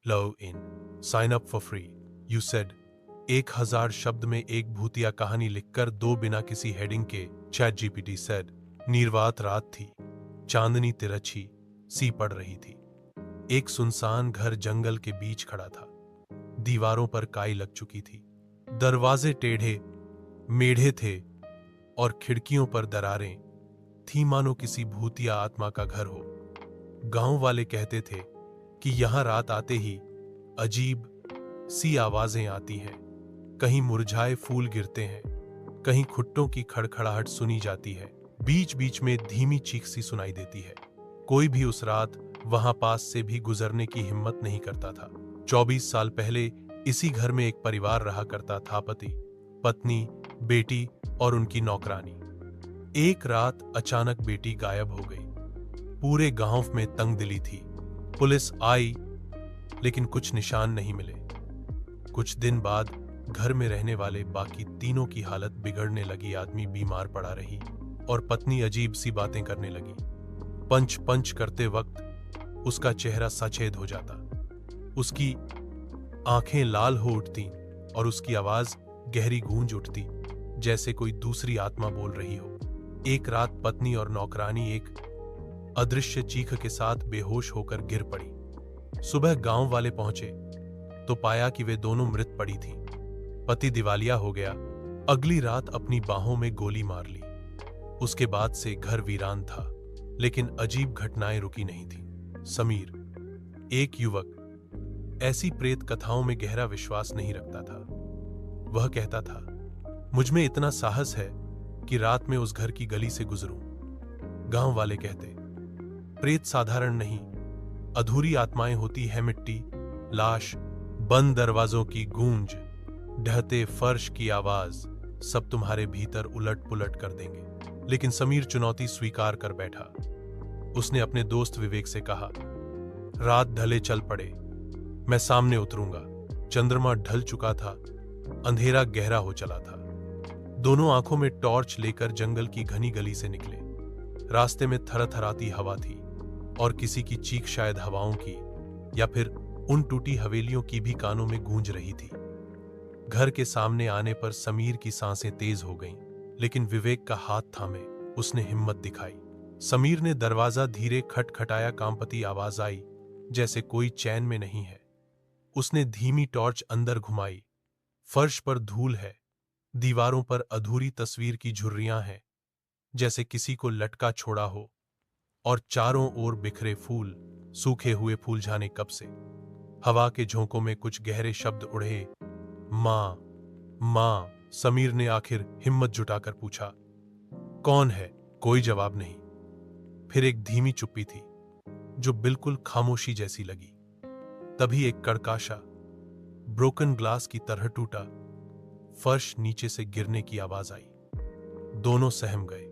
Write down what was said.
Love in, sign up for free, you said. 1000 शब्द में एक भूतिया कहानी लिखकर दो बिना किसी हेडिंग के, चैट जीपीटी सेड। निर्वात रात थी, चांदनी तिरछी सी पड़ रही थी। एक सुनसान घर जंगल के बीच खड़ा था। दीवारों पर काई लग चुकी थी, दरवाजे टेढ़े मेढ़े थे और खिड़कियों पर दरारें थी, मानो किसी भूतिया आत्मा का घर हो। गांव वाले कहते थे कि यहां रात आते ही अजीब सी आवाजें आती हैं, कहीं मुरझाए फूल गिरते हैं, कहीं खुट्टों की खड़खड़ाहट सुनी जाती है, बीच बीच में धीमी चीख सी सुनाई देती है। कोई भी उस रात वहां पास से भी गुजरने की हिम्मत नहीं करता था। 24 साल पहले इसी घर में एक परिवार रहा करता था, पति, पत्नी, बेटी और उनकी नौकरानी। एक रात अचानक बेटी गायब हो गई। पूरे गांव में तंगदिली थी। पुलिस आई लेकिन कुछ निशान नहीं मिले। कुछ दिन बाद घर में रहने वाले बाकी तीनों की हालत बिगड़ने लगी। आदमी बीमार पड़ा रही और पत्नी अजीब सी बातें करने लगी। पंच पंच करते वक्त उसका चेहरा सचेद हो जाता, उसकी आंखें लाल हो उठती और उसकी आवाज गहरी गूंज उठती, जैसे कोई दूसरी आत्मा बोल रही हो। एक रात पत्नी और नौकरानी एक अदृश्य चीख के साथ बेहोश होकर गिर पड़ी। सुबह गांव वाले पहुंचे तो पाया कि वे दोनों मृत पड़ी थीं। पति दिवालिया हो गया, अगली रात अपनी बाहों में गोली मार ली। उसके बाद से घर वीरान था, लेकिन अजीब घटनाएं रुकी नहीं थी। समीर, एक युवक, ऐसी प्रेत कथाओं में गहरा विश्वास नहीं रखता था। वह कहता था, मुझ में इतना साहस है कि रात में उस घर की गली से गुजरूं। गांव वाले कहते, प्रेत साधारण नहीं, अधूरी आत्माएं होती है, मिट्टी, लाश, बंद दरवाजों की गूंज, ढहते फर्श की आवाज, सब तुम्हारे भीतर उलट पुलट कर देंगे। लेकिन समीर चुनौती स्वीकार कर बैठा। उसने अपने दोस्त विवेक से कहा, रात ढले चल पड़े, मैं सामने उतरूंगा। चंद्रमा ढल चुका था, अंधेरा गहरा हो चला था। दोनों आंखों में टॉर्च लेकर जंगल की घनी गली से निकले। रास्ते में थरथराती हवा थी और किसी की चीख शायद हवाओं की या फिर उन टूटी हवेलियों की भी कानों में गूंज रही थी। घर के सामने आने पर समीर की सांसें तेज हो गईं, लेकिन विवेक का हाथ थामे उसने हिम्मत दिखाई। समीर ने दरवाजा धीरे खटखटाया। कामपति आवाज आई, जैसे कोई चैन में नहीं है। उसने धीमी टॉर्च अंदर घुमाई। फर्श पर धूल है, दीवारों पर अधूरी तस्वीर की झुर्रियां हैं, जैसे किसी को लटका छोड़ा हो, और चारों ओर बिखरे फूल, सूखे हुए फूल जाने कब से। हवा के झोंकों में कुछ गहरे शब्द उड़े, मां, मां। समीर ने आखिर हिम्मत जुटाकर पूछा, कौन है? कोई जवाब नहीं। फिर एक धीमी चुप्पी थी जो बिल्कुल खामोशी जैसी लगी। तभी एक कड़काशा ब्रोकन ग्लास की तरह टूटा। फर्श नीचे से गिरने की आवाज आई। दोनों सहम गए।